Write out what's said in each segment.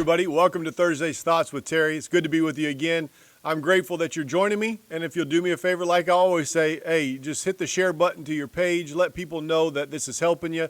everybody. Welcome to Thursday's Thoughts with Terry. It's good to be with you again. I'm grateful that you're joining me. And if you'll do me a favor, like I always say, hey, just hit the share button to your page. Let people know that this is helping you.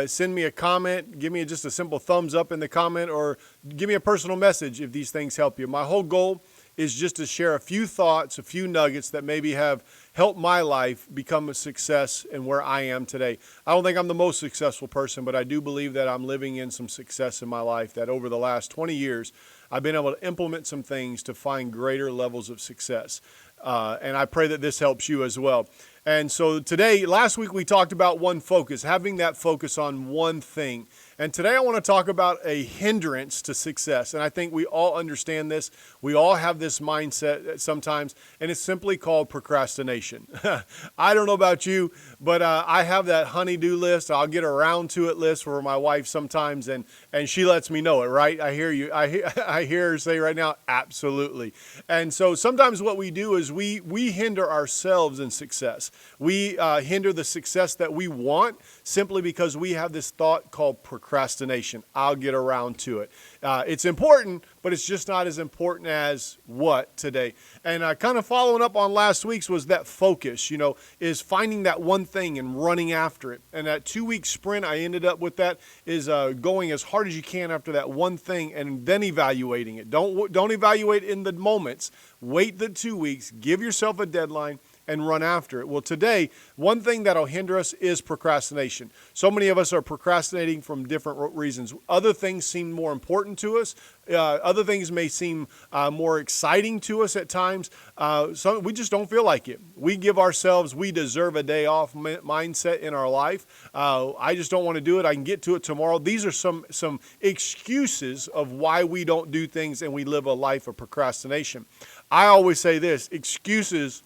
Send me a comment. Give me just a simple thumbs up in the comment, or give me a personal message if these things help you. My whole goal is just to share a few thoughts, a few nuggets that maybe have helped my life become a success and where I am today. I don't think I'm the most successful person, but I do believe that I'm living in some success in my life, that over the last 20 years, I've been able to implement some things to find greater levels of success. And I pray that this helps you as well. And so today, last week we talked about one focus, having that focus on one thing. And today I want to talk about a hindrance to success. And I think we all understand this. We all have this mindset sometimes, and it's simply called procrastination. I don't know about you, but I have that honey-do list. I'll get around to it list for my wife sometimes, and she lets me know it, right? I hear you. I hear her say right now, absolutely. And so sometimes what we do is we hinder ourselves in success. We hinder the success that we want simply because we have this thought called procrastination. I'll get around to it. It's important, but it's just not as important as what today. And kind of following up on last week's was that focus, is finding that one thing and running after it. And that 2-week sprint I ended up with that is going as hard as you can after that one thing and then evaluating it. Don't evaluate in the moments. Wait the 2 weeks, give yourself a deadline, and run after it. Well, today, one thing that'll hinder us is procrastination. So many of us are procrastinating from different reasons. Other things seem more important to us. Other things may seem more exciting to us at times. So we just don't feel like it. We give ourselves, we deserve a day off mindset in our life. I just don't want to do it. I can get to it tomorrow. These are some excuses of why we don't do things and we live a life of procrastination. I always say this, excuses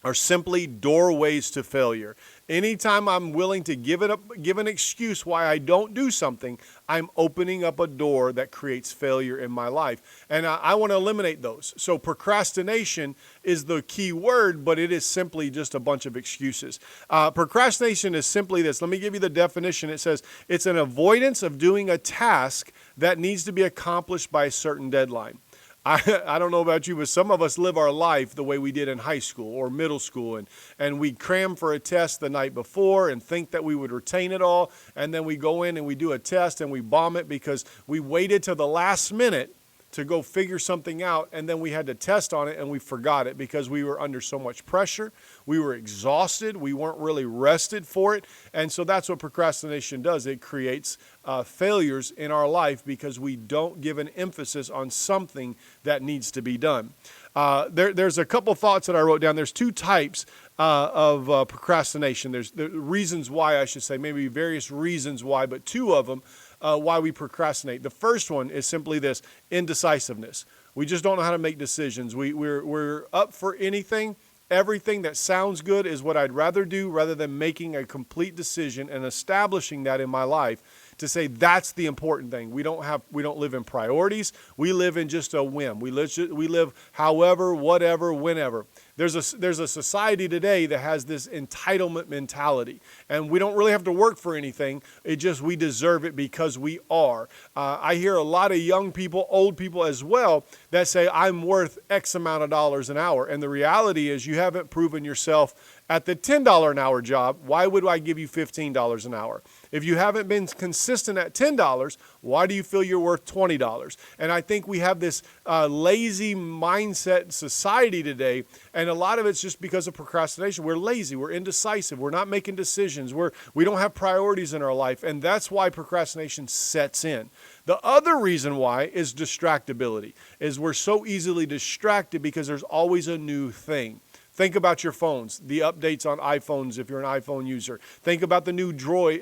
are simply doorways to failure. Anytime I'm willing to give an excuse why I don't do something, I'm opening up a door that creates failure in my life. And I want to eliminate those. So procrastination is the key word, but it is simply just a bunch of excuses. Procrastination is simply this. Let me give you the definition. It says it's an avoidance of doing a task that needs to be accomplished by a certain deadline. I don't know about you, but some of us live our life the way we did in high school or middle school, and we cram for a test the night before and think that we would retain it all, and then we go in and we do a test and we bomb it because we waited till the last minute to go figure something out, and then we had to test on it and we forgot it because we were under so much pressure. We were exhausted. We weren't really rested for it. And so that's what procrastination does. It creates failures in our life because we don't give an emphasis on something that needs to be done. There's a couple thoughts that I wrote down. There's two types of procrastination. There's the reasons why, I should say, maybe various reasons why, but two of them why we procrastinate. The first one is simply this, indecisiveness. We just don't know how to make decisions. We're up for anything. Everything that sounds good is what I'd rather do rather than making a complete decision and establishing that in my life to say that's the important thing. We don't live in priorities. We live in just a whim. We live however, whatever, whenever. There's a society today that has this entitlement mentality, and we don't really have to work for anything. We deserve it because we are. I hear a lot of young people, old people as well, that say I'm worth X amount of dollars an hour. And the reality is you haven't proven yourself at the $10 an hour job. Why would I give you $15 an hour? If you haven't been consistent at $10, why do you feel you're worth $20? And I think we have this lazy mindset society today, and a lot of it's just because of procrastination. We're lazy. We're indecisive. We're not making decisions. We don't have priorities in our life, and that's why procrastination sets in. The other reason why is distractibility, is we're so easily distracted because there's always a new thing. Think about your phones, the updates on iPhones if you're an iPhone user. Think about the new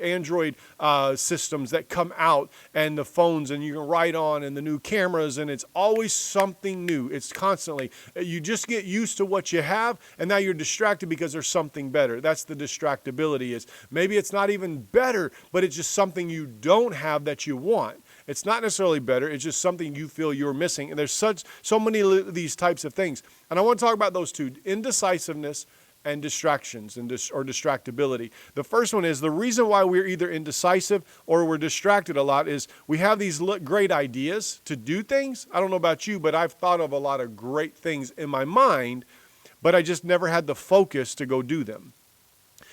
Android systems that come out and the phones and you can write on and the new cameras, and it's always something new. It's constantly. You just get used to what you have, and now you're distracted because there's something better. That's the distractibility is. Maybe it's not even better, but it's just something you don't have that you want. It's not necessarily better. It's just something you feel you're missing. And there's so many of these types of things. And I want to talk about those two, indecisiveness and distractions or distractibility. The first one is the reason why we're either indecisive or we're distracted a lot is we have these great ideas to do things. I don't know about you, but I've thought of a lot of great things in my mind, but I just never had the focus to go do them.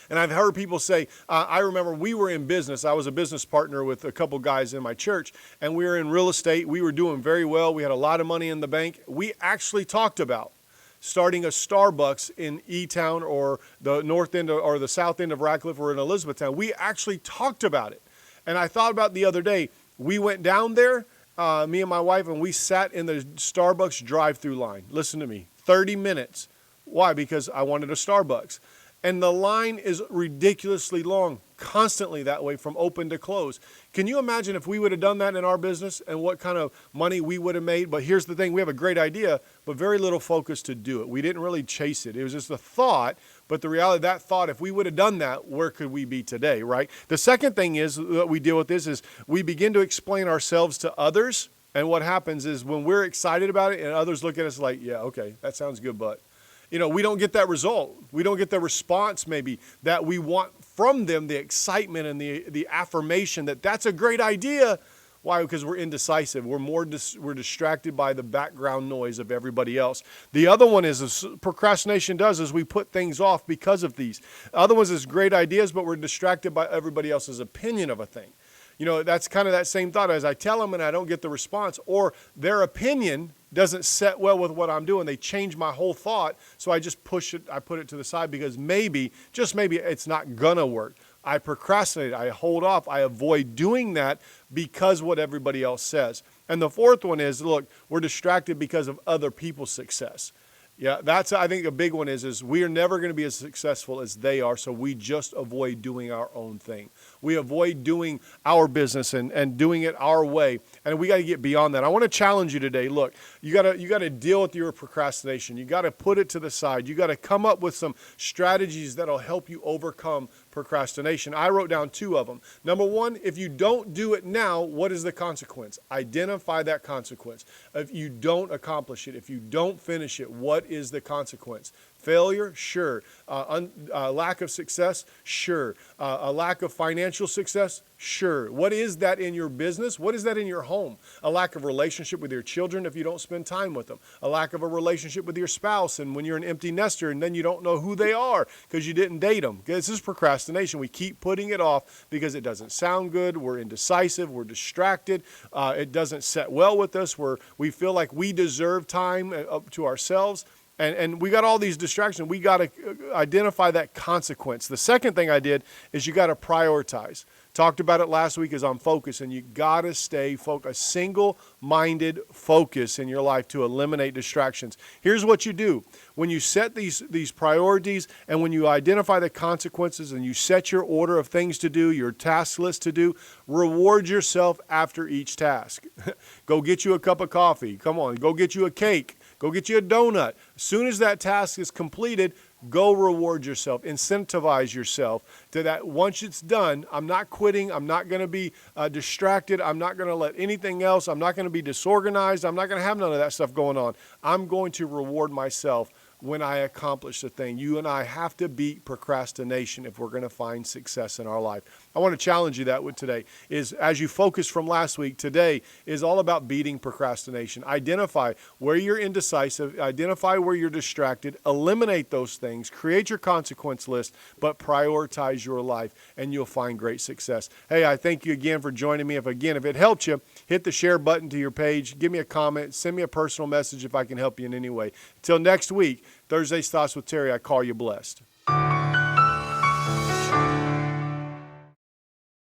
And I've heard people say, I remember we were in business. I was a business partner with a couple guys in my church, and we were in real estate. We were doing very well. We had a lot of money in the bank. We actually talked about starting a Starbucks in E-Town or the north end or the south end of Radcliffe or in Elizabethtown. We actually talked about it. And I thought about the other day, we went down there, me and my wife, and we sat in the Starbucks drive-through line. Listen to me, 30 minutes. Why? Because I wanted a Starbucks. And the line is ridiculously long, constantly that way from open to close. Can you imagine if we would have done that in our business and what kind of money we would have made? But here's the thing, we have a great idea, but very little focus to do it. We didn't really chase it. It was just a thought, but the reality of that thought, if we would have done that, where could we be today, right? The second thing is that we deal with this is we begin to explain ourselves to others. And what happens is when we're excited about it and others look at us like, yeah, okay, that sounds good, but we don't get that result. We don't get the response maybe that we want from them, the excitement and the affirmation that that's a great idea. Why? Because we're indecisive. We're distracted by the background noise of everybody else. The other one is procrastination does is we put things off because of these. The other ones is great ideas, but we're distracted by everybody else's opinion of a thing. That's kind of that same thought as I tell them and I don't get the response, or their opinion doesn't set well with what I'm doing. They change my whole thought, so I just push it, I put it to the side because maybe, just maybe, it's not gonna work. I procrastinate, I hold off, I avoid doing that because what everybody else says. And the fourth one is, look, we're distracted because of other people's success. Yeah, that's, I think, a big one is we are never going to be as successful as they are, so we just avoid doing our own thing. We avoid doing our business and doing it our way, and we got to get beyond that. I want to challenge you today. Look, you got to deal with your procrastination. You got to put it to the side. You got to come up with some strategies that'll help you overcome procrastination. I wrote down 2 of them. Number 1, if you don't do it now, what is the consequence? Identify that consequence. If you don't accomplish it, if you don't finish it, what is the consequence? Failure? Sure. Lack of success? Sure. A lack of financial success? Sure. What is that in your business? What is that in your home? A lack of relationship with your children if you don't spend time with them. A lack of a relationship with your spouse, and when you're an empty nester and then you don't know who they are because you didn't date them. This is procrastination. We keep putting it off because it doesn't sound good. We're indecisive. We're distracted. It doesn't set well with us. We feel like we deserve time up to ourselves. And we got all these distractions. We got to identify that consequence. The second thing I did is you got to prioritize. Talked about it last week is on focus, and you got to stay focused, a single-minded focus in your life to eliminate distractions. Here's what you do. When you set these priorities and when you identify the consequences and you set your order of things to do, your task list to do, reward yourself after each task. Go get you a cup of coffee. Come on, go get you a cake. Go get you a donut. As soon as that task is completed, go reward yourself. Incentivize yourself to that. Once it's done, I'm not quitting. I'm not going to be distracted. I'm not going to let anything else. I'm not going to be disorganized. I'm not going to have none of that stuff going on. I'm going to reward myself when I accomplish the thing. You and I have to beat procrastination if we're going to find success in our life. I want to challenge you that with today is as you focus from last week, today is all about beating procrastination. Identify where you're indecisive, identify where you're distracted, eliminate those things, create your consequence list, but prioritize your life and you'll find great success. Hey, I thank you again for joining me. If it helped you, hit the share button to your page, give me a comment, send me a personal message if I can help you in any way. Until next week, Thursday's Thoughts with Terry, I call you blessed.